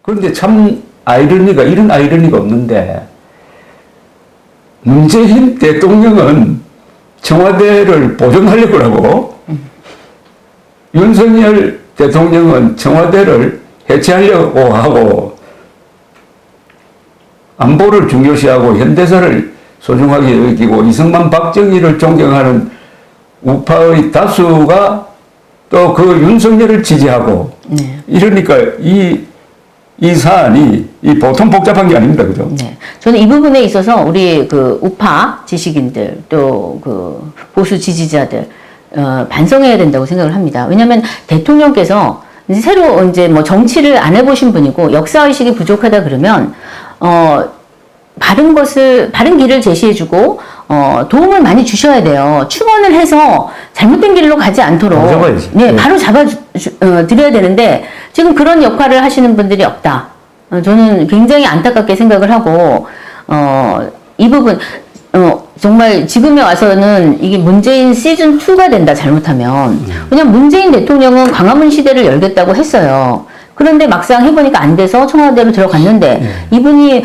그런데 참 이런 아이러니가 없는데, 문재인 대통령은 청와대를 보존하려고 하고, 윤석열 대통령은 청와대를 해체하려고 하고, 안보를 중요시하고 현대사를 소중하게 여기고 이승만 박정희를 존경하는 우파의 다수가 또 그 윤석열을 지지하고, 네. 이러니까 이 사안이 보통 복잡한 게 아닙니다. 그죠? 네. 저는 이 부분에 있어서 우리 그 우파 지식인들 또 그 보수 지지자들 반성해야 된다고 생각을 합니다. 왜냐하면 대통령께서 이제 새로 이제 뭐 정치를 안 해보신 분이고 역사의식이 부족하다 그러면 바른 길을 제시해주고 도움을 많이 주셔야 돼요. 충원을 해서 잘못된 길로 가지 않도록 잡아야지. 네, 바로 드려야 되는데 지금 그런 역할을 하시는 분들이 없다. 저는 굉장히 안타깝게 생각을 하고 이 부분 정말 지금에 와서는 이게 문재인 시즌 2가 된다 잘못하면. 그냥 문재인 대통령은 광화문 시대를 열겠다고 했어요. 그런데 막상 해보니까 안 돼서 청와대로 들어갔는데 이분이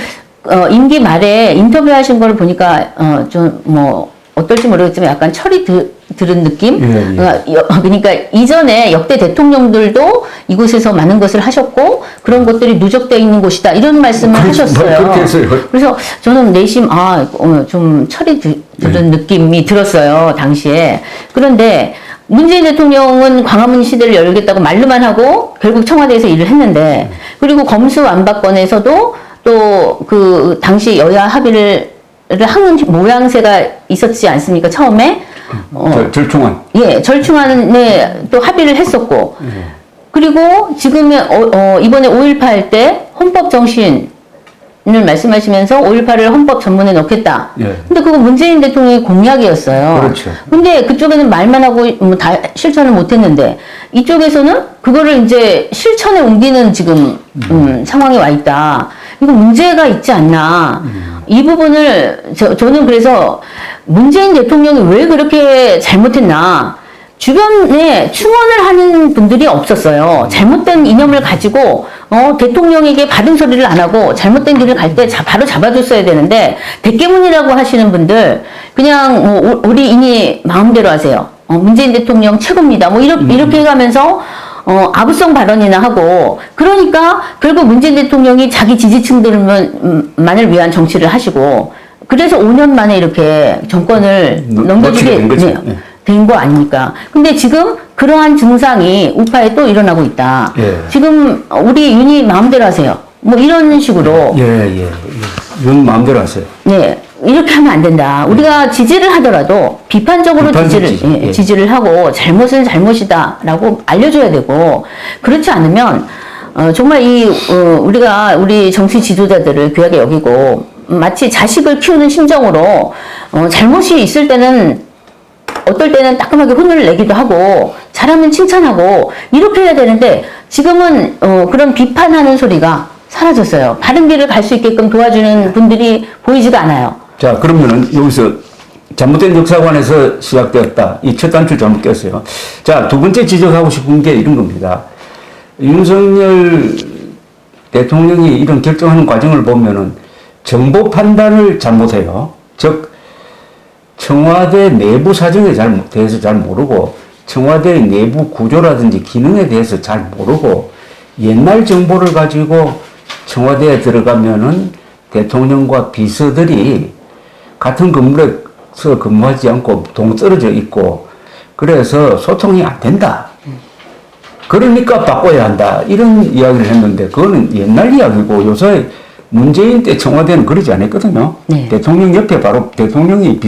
임기 말에 인터뷰하신 걸 보니까 좀 뭐 어떨지 모르겠지만 약간 철이 들은 느낌? 그러니까 이전에 역대 대통령들도 이곳에서 많은 것을 하셨고 그런 것들이 누적되어 있는 곳이다 이런 말씀을 하셨어요. 그렇게 했어요. 그래서 저는 내심 좀 철이 들은 느낌이 들었어요 당시에. 그런데 문재인 대통령은 광화문 시대를 열겠다고 말로만 하고 결국 청와대에서 일을 했는데, 그리고 검수완박건에서도 또 그 당시 여야 합의를 하는 모양새가 있었지 않습니까? 처음에 절충안. 예, 절충안에 또 합의를 했었고, 그리고 지금 이번에 5.18 할 때 헌법 정신을 말씀하시면서 5.18을 헌법 전문에 넣겠다. 예. 근데 그거 문재인 대통령의 공약이었어요. 그렇죠. 근데 그쪽에는 말만 하고 뭐 다 실천을 못 했는데 이쪽에서는 그거를 이제 실천에 옮기는 지금 상황에 와 있다. 이거 문제가 있지 않나. 이 부분을 저는 그래서 문재인 대통령이 왜 그렇게 잘못했나. 주변에 충원을 하는 분들이 없었어요. 잘못된 이념을 가지고 대통령에게 받은 소리를 안 하고 잘못된 길을 갈 때 바로 잡아줬어야 되는데, 대깨문이라고 하시는 분들 그냥 우리 이니 마음대로 하세요. 문재인 대통령 최고입니다. 뭐 이렇게 해가면서 아부성 발언이나 하고, 그러니까 결국 문재인 대통령이 자기 지지층들만을 위한 정치를 하시고, 그래서 5년 만에 이렇게 정권을 넘겨주게 된 거 아닙니까? 근데 지금 그러한 증상이 우파에 또 일어나고 있다. 예. 지금 우리 윤이 마음대로 하세요. 뭐 이런 식으로. 윤 마음대로 하세요. 네. 이렇게 하면 안 된다. 우리가 지지를 하더라도 비판적으로 지지를 하고 잘못은 잘못이다라고 알려줘야 되고, 그렇지 않으면 정말 우리 정치 지도자들을 귀하게 여기고 마치 자식을 키우는 심정으로 잘못이 있을 때는 어떨 때는 따끔하게 혼을 내기도 하고 잘하면 칭찬하고 이렇게 해야 되는데, 지금은 그런 비판하는 소리가 사라졌어요. 바른 길을 갈 수 있게끔 도와주는 분들이 보이지가 않아요. 자, 그러면은 여기서 잘못된 역사관에서 시작되었다. 이 첫 단추 잘못 꼈어요. 자, 두 번째 지적하고 싶은 게 이런 겁니다. 윤석열 대통령이 이런 결정하는 과정을 보면은 정보 판단을 잘못해요. 즉, 청와대 내부 사정에 대해서 잘 모르고, 청와대의 내부 구조라든지 기능에 대해서 잘 모르고, 옛날 정보를 가지고 청와대에 들어가면은 대통령과 비서들이 같은 건물에서 근무하지 않고 동떨어져 있고, 그래서 소통이 안 된다. 그러니까 바꿔야 한다. 이런 이야기를 했는데, 그거는 옛날 이야기고, 요새 문재인 때 청와대는 그러지 않았거든요. 네. 대통령 옆에 바로 대통령이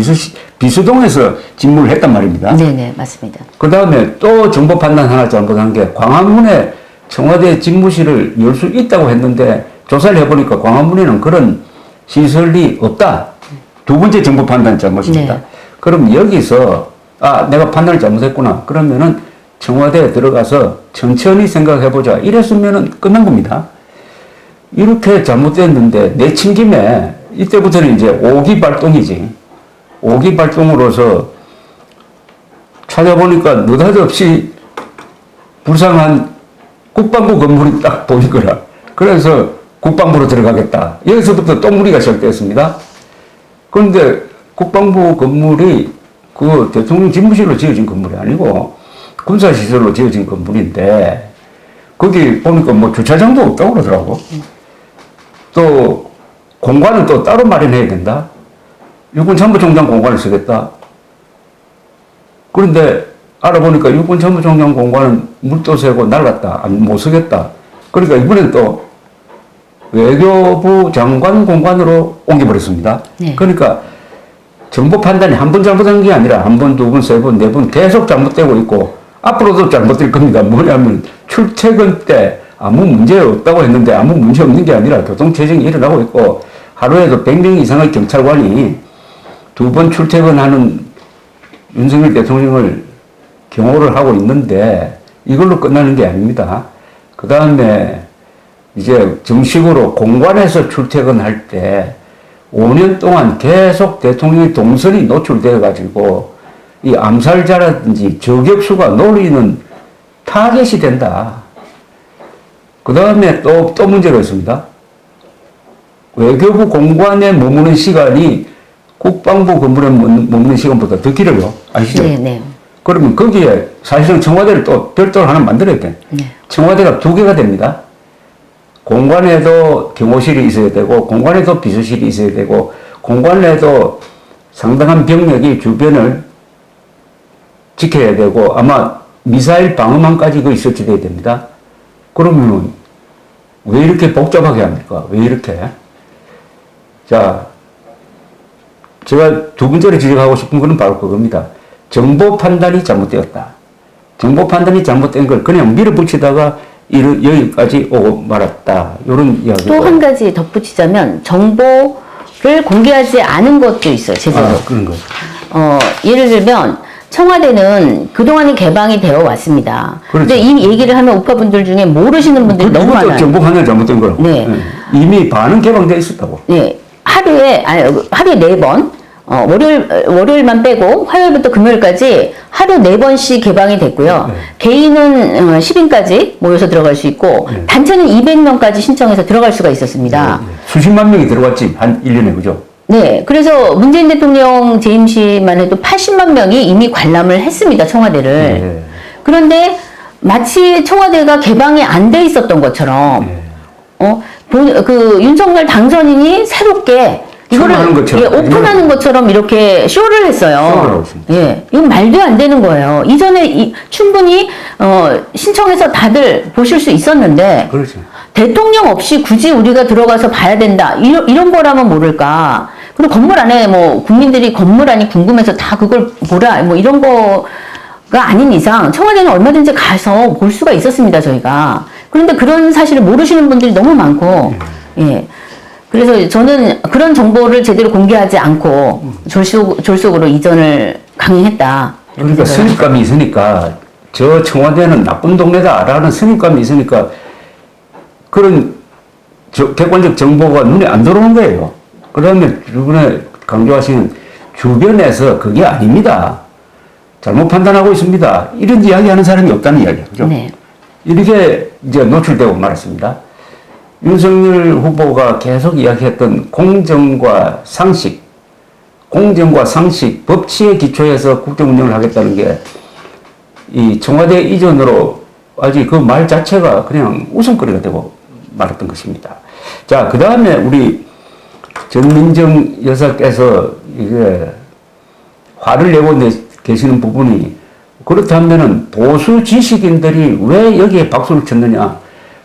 비수동에서 직무를 했단 말입니다. 네네, 맞습니다. 그 다음에 또 정보 판단 하나 잘못한 게, 광화문에 청와대 집무실을 열 수 있다고 했는데 조사를 해보니까 광화문에는 그런 시설이 없다. 두 번째 정보 판단 잘못입니다. 네. 그럼 여기서 내가 판단을 잘못했구나. 그러면은 청와대에 들어가서 천천히 생각해보자. 이랬으면은 끝난 겁니다. 이렇게 잘못됐는데 내친 김에 이때부터는 이제 오기 발동이지. 오기 발동으로서 찾아보니까 느닷없이 불쌍한 국방부 건물이 딱 보이거라. 그래서 국방부로 들어가겠다. 여기서부터 또 무리가 시작됐습니다. 그런데 국방부 건물이 그 대통령 집무실로 지어진 건물이 아니고 군사시설로 지어진 건물인데 거기 보니까 뭐 주차장도 없다고 그러더라고. 또 공간은 또 따로 마련해야 된다. 육군참모총장 공간을 쓰겠다. 그런데 알아보니까 육군참모총장 공간은 물도 새고 낡았다. 못 쓰겠다. 그러니까 이번엔 또 외교부 장관 공간으로 옮겨버렸습니다. 네. 그러니까 정보 판단이 한 번 잘못한 게 아니라 한 번, 두 번, 세 번, 네 번 계속 잘못되고 있고 앞으로도 잘못될 겁니다. 뭐냐면 출퇴근 때 아무 문제 없다고 했는데 아무 문제 없는 게 아니라 교통체증이 일어나고 있고 하루에도 100명 이상의 경찰관이 두 번 출퇴근하는 윤석열 대통령을 경호를 하고 있는데 이걸로 끝나는 게 아닙니다. 그 다음에 이제 정식으로 공관에서 출퇴근할 때 5년 동안 계속 대통령의 동선이 노출되어 가지고 이 암살자라든지 저격수가 노리는 타겟이 된다. 그 다음에 또 문제가 있습니다. 외교부 공관에 머무는 시간이 국방부 건물에 머무는 시간보다 더 길어요. 아시죠? 네, 네. 그러면 거기에 사실상 청와대를 또 별도로 하나 만들어야 돼. 네. 청와대가 두 개가 됩니다. 공관에도 경호실이 있어야 되고, 공관에도 비서실이 있어야 되고, 공관에도 상당한 병력이 주변을 지켜야 되고, 아마 미사일 방어망까지 거기 설치돼야 됩니다. 그러면 왜 이렇게 복잡하게 합니까? 왜 이렇게? 자, 제가 두 번째로 지적하고 싶은 것은 바로 그겁니다. 정보 판단이 잘못되었다. 정보 판단이 잘못된 걸 그냥 밀어붙이다가 여기까지 오고 말았다. 이런 이야기. 또 한 가지 덧붙이자면 정보를 공개하지 않은 것도 있어요. 제대로. 그런 거죠. 예를 들면 청와대는 그동안은 개방이 되어 왔습니다. 그렇죠. 근데 이 얘기를 하면 우파분들 중에 모르시는 분들이 너무 많아요. 정보 판단이 잘못된 거라고. 네. 이미 반은 개방되어 있었다고. 네. 하루에 4번, 월요일만 빼고 화요일부터 금요일까지 하루 4번씩 개방이 됐고요. 네. 개인은 10인까지 모여서 들어갈 수 있고, 네. 단체는 200명까지 신청해서 들어갈 수가 있었습니다. 수십만 명이 들어갔지, 한 1년에, 그죠? 네. 그래서 문재인 대통령 재임시만 해도 80만 명이 이미 관람을 했습니다. 청와대를. 네. 그런데 마치 청와대가 개방이 안 돼 있었던 것처럼, 네. 윤석열 당선인이 새롭게 이거를 하는 것처럼. 오픈하는 것처럼 이렇게 쇼를 쇼를 했어요. 하고 있습니다. 예, 이건 말도 안 되는 거예요. 이전에 충분히 신청해서 다들 보실 수 있었는데 그렇죠. 대통령 없이 굳이 우리가 들어가서 봐야 된다. 이런 거라면 모를까. 그리고 건물 안에 뭐 국민들이 건물 안이 궁금해서 다 그걸 보라. 뭐 이런 거가 아닌 이상 청와대는 얼마든지 가서 볼 수가 있었습니다. 저희가. 그런데 그런 사실을 모르시는 분들이 너무 많고, 예. 그래서 저는 그런 정보를 제대로 공개하지 않고 졸속으로 이전을 강행했다. 그러니까 선입감이 있으니까 저 청와대는 나쁜 동네다라는 선입감이 있으니까 그런 객관적 정보가 눈에 안 들어오는 거예요. 그러면 이번에 강조하시는 주변에서 그게 아닙니다. 잘못 판단하고 있습니다. 이런 이야기하는 사람이 없다는 이야기죠. 그죠? 네. 이렇게 이제 노출되고 말았습니다. 윤석열 후보가 계속 이야기했던 공정과 상식, 법치에 기초해서 국정 운영을 하겠다는 게 이 청와대 이전으로 아직 그 말 자체가 그냥 웃음거리가 되고 말았던 것입니다. 자, 그 다음에 우리 전민정 여사께서 이게 화를 내고 계시는 부분이 그렇다면은 보수 지식인들이 왜 여기에 박수를 쳤느냐?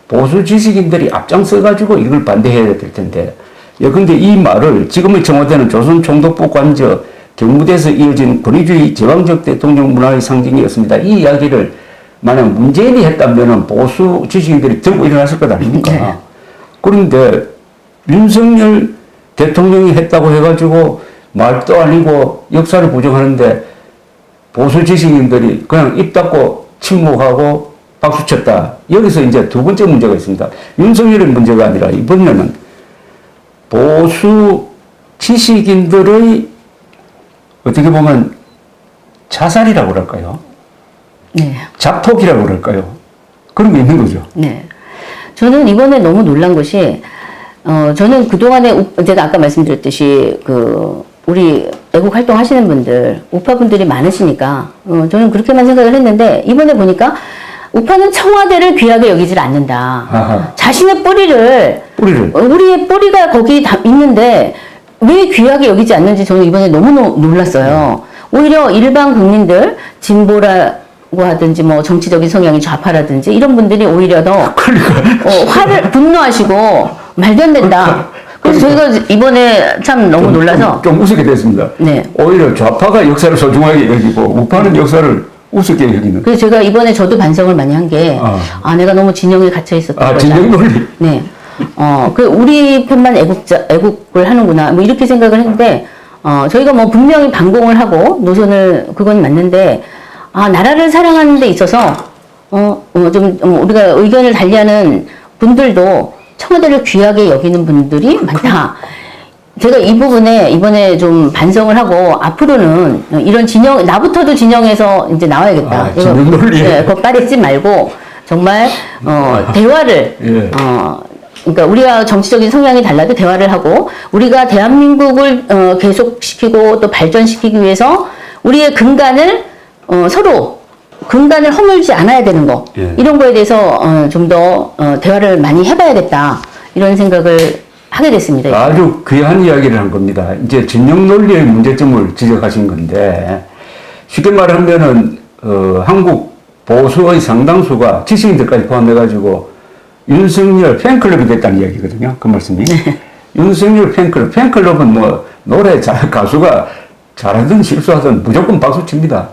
보수 지식인들이 앞장서가지고 이걸 반대해야 될 텐데. 예, 근데 이 말을 지금의 청와대는 조선 총독부 관저 경무대에서 이어진 권위주의 제왕적 대통령 문화의 상징이었습니다. 이 이야기를 만약 문재인이 했다면은 보수 지식인들이 들고 일어났을 것 아닙니까? 네. 그런데 윤석열 대통령이 했다고 해가지고 말도 아니고 역사를 부정하는데 보수 지식인들이 그냥 입 닫고 침묵하고 박수쳤다. 여기서 이제 두 번째 문제가 있습니다. 윤석열의 문제가 아니라 이번에는 보수 지식인들의 어떻게 보면 자살이라고 그럴까요? 네. 자폭이라고 그럴까요? 그런 게 있는 거죠. 네. 저는 이번에 너무 놀란 것이, 저는 그동안에, 제가 아까 말씀드렸듯이, 우리 애국 활동 하시는 분들, 우파분들이 많으시니까, 저는 그렇게만 생각을 했는데, 이번에 보니까, 우파는 청와대를 귀하게 여기질 않는다. 아하. 자신의 뿌리를, 우리의 뿌리가 거기 다 있는데, 왜 귀하게 여기지 않는지 저는 이번에 너무 놀랐어요. 오히려 일반 국민들, 진보라고 하든지, 뭐, 정치적인 성향이 좌파라든지, 이런 분들이 오히려 더, 분노하시고, 말도 안 된다. 그래서 저희가 이번에 참 너무 놀라서. 좀 우습게 됐습니다. 네. 오히려 좌파가 역사를 소중하게 여기고 우파는 역사를 우습게 여기는. 그래서 제가 이번에 저도 반성을 많이 한 게, 내가 너무 진영에 갇혀 있었던 거다. 진영 논리. 네. 우리 편만 애국을 하는구나. 뭐 이렇게 생각을 했는데, 저희가 뭐 분명히 반공을 하고 노선을, 그건 맞는데, 나라를 사랑하는 데 있어서, 우리가 의견을 달리하는 분들도 청와대를 귀하게 여기는 분들이 많다. 제가 이 부분에 이번에 좀 반성을 하고 앞으로는 이런 진영, 나부터도 진영에서 이제 나와야겠다. 진영 논리. 그거 빠르지 말고 정말, 대화를, 예. 그러니까 우리가 정치적인 성향이 달라도 대화를 하고 우리가 대한민국을 계속시키고 또 발전시키기 위해서 우리의 근간을 서로 근간을 허물지 않아야 되는 거 이런 거에 대해서 좀 더 대화를 많이 해봐야겠다 이런 생각을 하게 됐습니다. 아주 귀한 이야기를 한 겁니다. 이제 진영 논리의 문제점을 지적하신 건데 쉽게 말하면은 한국 보수의 상당수가 지식인들까지 포함해가지고 윤석열 팬클럽이 됐다는 이야기거든요. 그 말씀이. 네. 윤석열 팬클럽. 팬클럽은 뭐 노래 가수가 잘하든 실수하든 무조건 박수 칩니다.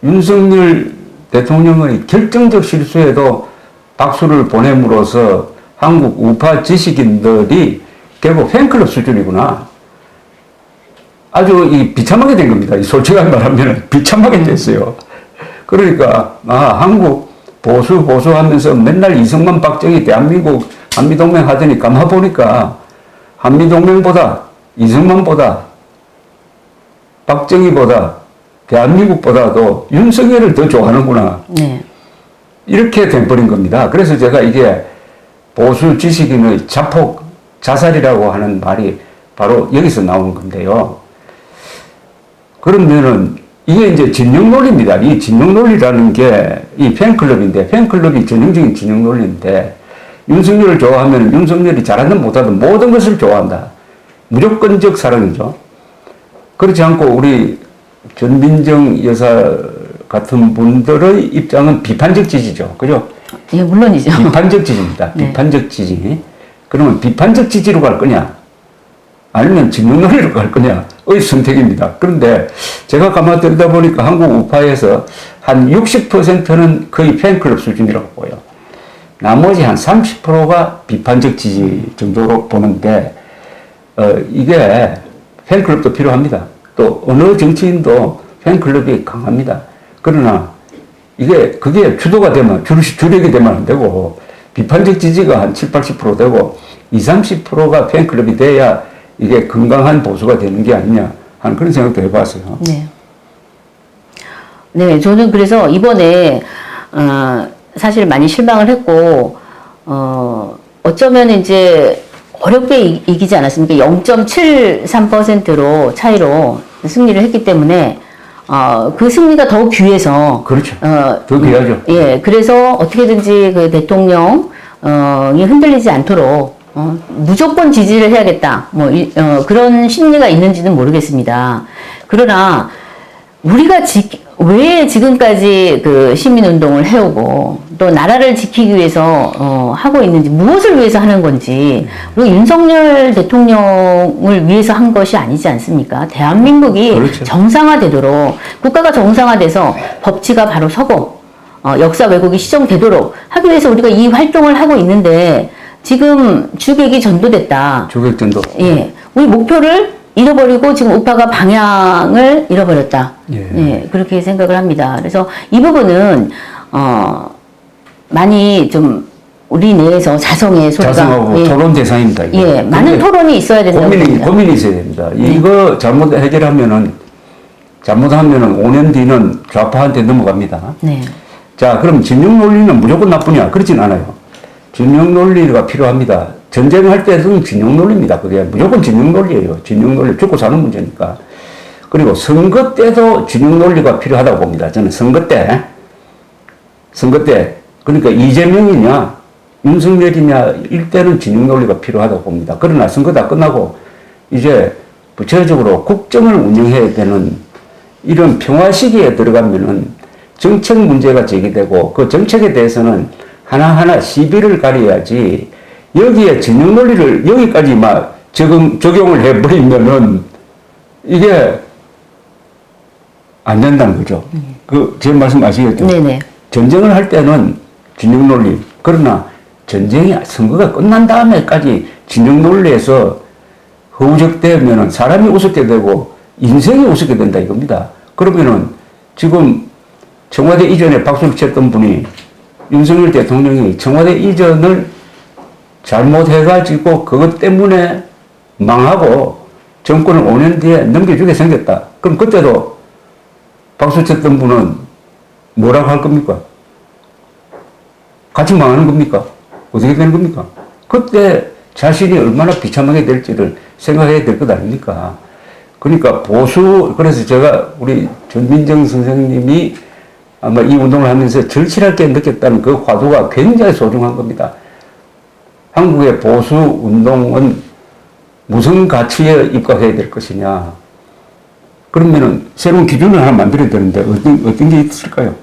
윤석열 대통령의 결정적 실수에도 박수를 보냄으로써 한국 우파 지식인들이 결국 팬클럽 수준이구나. 아주 비참하게 된 겁니다. 솔직하게 말하면 비참하게 됐어요. 그러니까 한국 보수 하면서 맨날 이승만 박정희 대한민국 한미동맹 하더니 가만 보니까 한미동맹보다 이승만보다 박정희보다 대한민국보다도 윤석열을 더 좋아하는구나. 네. 이렇게 돼버린 겁니다. 그래서 제가 이게 보수 지식인의 자폭 자살이라고 하는 말이 바로 여기서 나오는 건데요. 그러면은 이게 이제 진영 논리입니다. 이 진영 논리라는 게 이 팬클럽인데 팬클럽이 전형적인 진영 논리인데 윤석열을 좋아하면 윤석열이 잘하든 못하든 모든 것을 좋아한다. 무조건적 사랑이죠. 그렇지 않고 우리 전민정 여사 같은 분들의 입장은 비판적 지지죠. 그죠? 예, 물론이죠. 비판적 지지입니다. 네. 비판적 지지. 그러면 비판적 지지로 갈 거냐? 아니면 진영 논리로 갈 거냐의 선택입니다. 그런데 제가 가만히 들다 보니까 한국 우파에서 한 60%는 거의 팬클럽 수준이라고 보여요. 나머지 한 30%가 비판적 지지 정도로 보는데, 이게 팬클럽도 필요합니다. 또 어느 정치인도 팬클럽이 강합니다. 그러나 그게 주도가 되면, 주력이 되면 안 되고, 비판적 지지가 한 7, 80% 되고, 20, 30%가 팬클럽이 돼야 이게 건강한 보수가 되는 게 아니냐 하는 그런 생각도 해봤어요. 네. 네, 저는 그래서 이번에, 사실 많이 실망을 했고, 어쩌면 이제 어렵게 이기지 않았습니까? 0.73%로 차이로 승리를 했기 때문에, 그 승리가 더욱 귀해서. 그렇죠. 더 귀하죠. 예, 그래서 어떻게든지 그 대통령이 흔들리지 않도록, 무조건 지지를 해야겠다. 그런 심리가 있는지는 모르겠습니다. 그러나, 우리가 왜 지금까지 그 시민운동을 해오고, 또 나라를 지키기 위해서, 하고 있는지, 무엇을 위해서 하는 건지, 그리고 윤석열 대통령을 위해서 한 것이 아니지 않습니까? 대한민국이 그렇죠. 정상화되도록, 국가가 정상화돼서 법치가 바로 서고, 역사 왜곡이 시정되도록 하기 위해서 우리가 이 활동을 하고 있는데, 지금 주객이 전도됐다. 주객전도. 예. 우리 목표를 잃어버리고 지금 우파가 방향을 잃어버렸다. 예. 그렇게 생각을 합니다. 그래서 이 부분은, 많이 좀 우리 내에서 자성의 소리가. 자성하고 토론 대상입니다. 이거. 예. 많은 토론이 있어야 된다고 봅니다. 고민이 있어야 됩니다. 이거 잘못하면은 5년 뒤는 좌파한테 넘어갑니다. 네. 자, 그럼 진영 논리는 무조건 나쁘냐? 그렇진 않아요. 진영 논리가 필요합니다. 전쟁할 때는 진영 논리입니다. 그게 무조건 진영 논리예요. 진영 논리, 죽고 사는 문제니까. 그리고 선거 때도 진영 논리가 필요하다고 봅니다. 저는 선거 때. 그러니까 이재명이냐, 윤석열이냐, 일때는 진영 논리가 필요하다고 봅니다. 그러나 선거 다 끝나고 이제 구체적으로 국정을 운영해야 되는 이런 평화 시기에 들어가면은 정책 문제가 제기되고 그 정책에 대해서는 하나하나 시비를 가려야지 여기에 진영 논리를 여기까지 막 적용을 해버리면은 이게 안 된다는 거죠. 제 말씀 아시겠죠? 네네. 전쟁을 할 때는 진영 논리. 그러나 선거가 끝난 다음에까지 진영 논리에서 허우적대면은 사람이 우습게 되고 인생이 우습게 된다 이겁니다. 그러면은 지금 청와대 이전에 박수를 쳤던 분이 윤석열 대통령이 청와대 이전을 잘못해가지고 그것 때문에 망하고 정권을 5년 뒤에 넘겨주게 생겼다. 그럼 그때도 박수 쳤던 분은 뭐라고 할 겁니까? 같이 망하는 겁니까? 어떻게 되는 겁니까? 그때 자신이 얼마나 비참하게 될지를 생각해야 될 것 아닙니까? 그러니까 그래서 제가 우리 전민정 선생님이 아마 이 운동을 하면서 절실하게 느꼈다는 그 화두가 굉장히 소중한 겁니다. 한국의 보수 운동은 무슨 가치에 입각해야 될 것이냐. 그러면은 새로운 기준을 하나 만들어야 되는데 어떤 게 있을까요?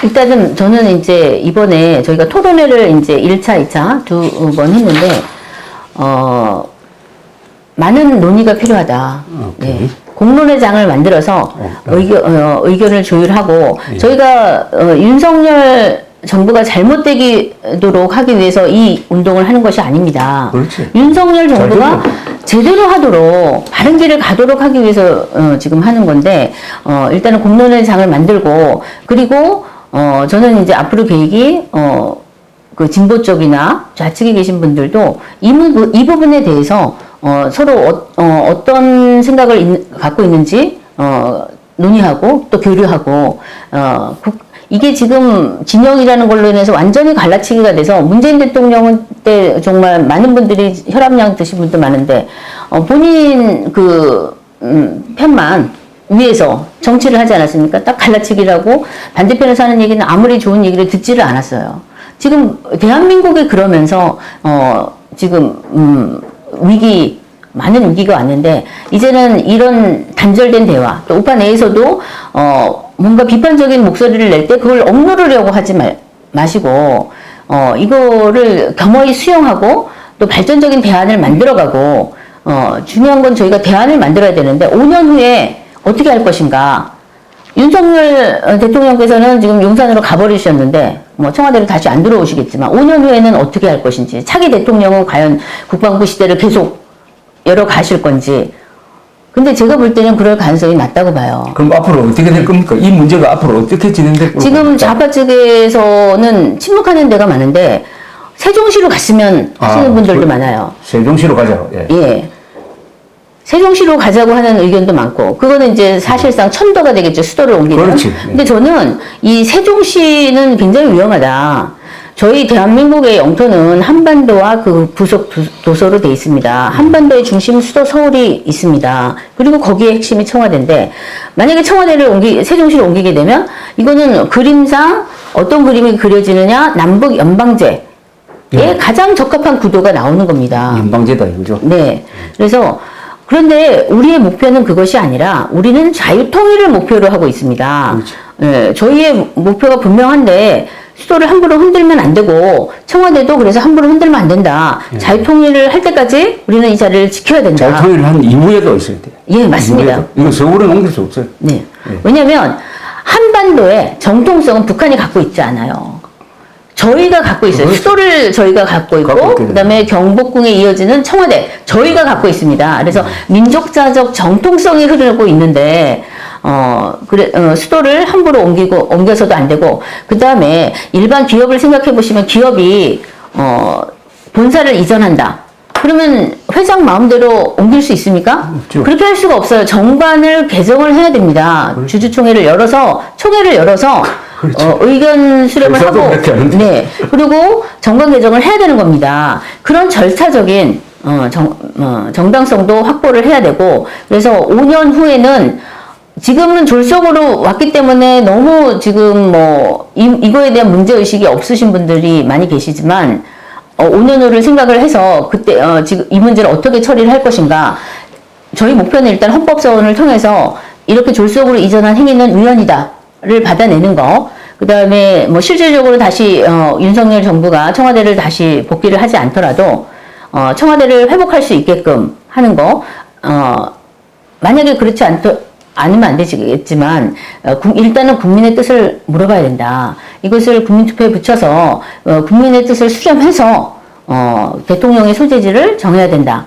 일단은 저는 이제 이번에 저희가 토론회를 이제 1차, 2차 두 번 했는데, 많은 논의가 필요하다. 네. 공론의 장을 만들어서 의견을 조율하고, 저희가 윤석열 정부가 잘못되도록 하기 위해서 이 운동을 하는 것이 아닙니다. 그렇지. 윤석열 정부가 제대로 하도록 바른 길을 가도록 하기 위해서 지금 하는 건데 일단은 공론의 장을 만들고 그리고 저는 이제 앞으로 계획이 그 진보 쪽이나 좌측에 계신 분들도 이 부분에 대해서 서로 어떤 생각을 갖고 있는지 논의하고 또 교류하고 이게 지금 진영이라는 걸로 인해서 완전히 갈라치기가 돼서 문재인 대통령 때 정말 많은 분들이 혈압약 드신 분도 많은데 본인 편만 위해서 정치를 하지 않았습니까? 딱 갈라치기라고 반대편에서 하는 얘기는 아무리 좋은 얘기를 듣지를 않았어요. 지금 대한민국이 그러면서 지금 많은 위기가 왔는데 이제는 이런 단절된 대화 또 우파 내에서도 뭔가 비판적인 목소리를 낼 때 그걸 억누르려고 하지 마시고 이거를 겸허히 수용하고 또 발전적인 대안을 만들어가고 중요한 건 저희가 대안을 만들어야 되는데 5년 후에 어떻게 할 것인가. 윤석열 대통령께서는 지금 용산으로 가버리셨는데 뭐 청와대로 다시 안 들어오시겠지만 5년 후에는 어떻게 할 것인지 차기 대통령은 과연 국방부 시대를 계속 열어가실 건지. 근데 제가 볼 때는 그럴 가능성이 낮다고 봐요. 그럼 앞으로 어떻게 될 겁니까? 이 문제가 앞으로 어떻게 진행될 겁니까? 지금 좌파 측에서는 침묵하는 데가 많은데 세종시로 갔으면 하시는 분들도 많아요. 세종시로 가자고. 예. 예. 세종시로 가자고 하는 의견도 많고 그거는 이제 사실상 천도가 되겠죠. 수도를 옮기는. 그렇지. 근데 저는 이 세종시는 굉장히 위험하다. 저희 대한민국의 영토는 한반도와 그 부속 도서로 돼 있습니다. 한반도의 중심 수도 서울이 있습니다. 그리고 거기에 핵심이 청와대인데 만약에 세종시를 옮기게 되면 이거는 그림상 어떤 그림이 그려지느냐 남북 연방제에 가장 적합한 구도가 나오는 겁니다. 연방제다 이거죠. 네. 그런데 우리의 목표는 그것이 아니라 우리는 자유통일을 목표로 하고 있습니다. 그렇죠. 네, 저희의 목표가 분명한데 수도를 함부로 흔들면 안 되고 청와대도 그래서 함부로 흔들면 안 된다. 자유통일을 할 때까지 우리는 이 자리를 지켜야 된다. 자유통일을 한 이후에도 있어야 돼요. 예, 맞습니다. 이후에도. 이거 서울은 옮길 수 없어요. 네. 왜냐하면 한반도의 정통성은 북한이 갖고 있지 않아요. 저희가 갖고 있어요. 그렇죠. 수도를 저희가 갖고 있고 그다음에 경복궁에 이어지는 청와대 저희가 갖고 있습니다. 그래서 민족사적 정통성이 흐르고 있는데 수도를 함부로 옮겨서도 안 되고 그다음에 일반 기업을 생각해 보시면 기업이 본사를 이전한다. 그러면 회장 마음대로 옮길 수 있습니까? 없죠. 그렇게 할 수가 없어요. 정관을 개정을 해야 됩니다. 그렇죠. 주주총회를 열어서 총회를 열어서 그렇죠. 의견 수렴을 의사도 하고, 그렇게 하는데. 네. 그리고 정관 개정을 해야 되는 겁니다. 그런 절차적인 정당성도 확보를 해야 되고, 그래서 5년 후에는 지금은 졸속으로 왔기 때문에 너무 지금 이거에 대한 문제의식이 없으신 분들이 많이 계시지만, 5년 후를 생각을 해서 그때, 지금 이 문제를 어떻게 처리를 할 것인가. 저희 목표는 일단 헌법소원을 통해서 이렇게 졸속으로 이전한 행위는 위헌이다를 받아내는 거. 그 다음에 실질적으로 다시, 윤석열 정부가 청와대를 다시 복귀를 하지 않더라도, 청와대를 회복할 수 있게끔 하는 거. 만약에 그렇지 않으면 안 되겠지만, 일단은 국민의 뜻을 물어봐야 된다. 이것을 국민투표에 붙여서, 국민의 뜻을 수렴해서, 대통령의 소재지를 정해야 된다.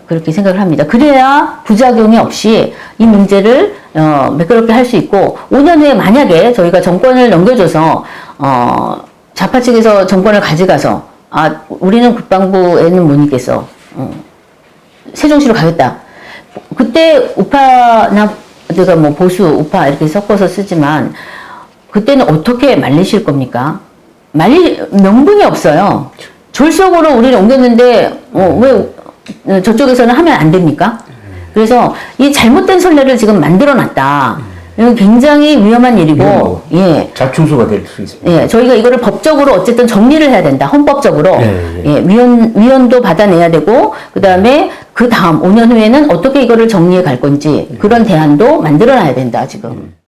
그렇게 생각을 합니다. 그래야 부작용이 없이 이 문제를, 매끄럽게 할 수 있고, 5년 후에 만약에 저희가 정권을 넘겨줘서, 좌파 측에서 정권을 가져가서, 우리는 국방부에는 못 있겠어. 세종시로 가겠다. 그때 우파나 내가 보수 우파 이렇게 섞어서 쓰지만 그때는 어떻게 말리실 겁니까? 말릴 명분이 없어요. 졸속으로 우리를 옮겼는데 왜 저쪽에서는 하면 안 됩니까? 그래서 이 잘못된 선례를 지금 만들어놨다. 이건 굉장히 위험한 일이고, 예. 자충수가 될 수 있습니다. 예, 저희가 이거를 법적으로 어쨌든 정리를 해야 된다. 헌법적으로. 예, 위헌도 받아내야 되고, 그 다음에 그 다음 5년 후에는 어떻게 이거를 정리해 갈 건지, 그런 대안도 만들어놔야 된다, 지금.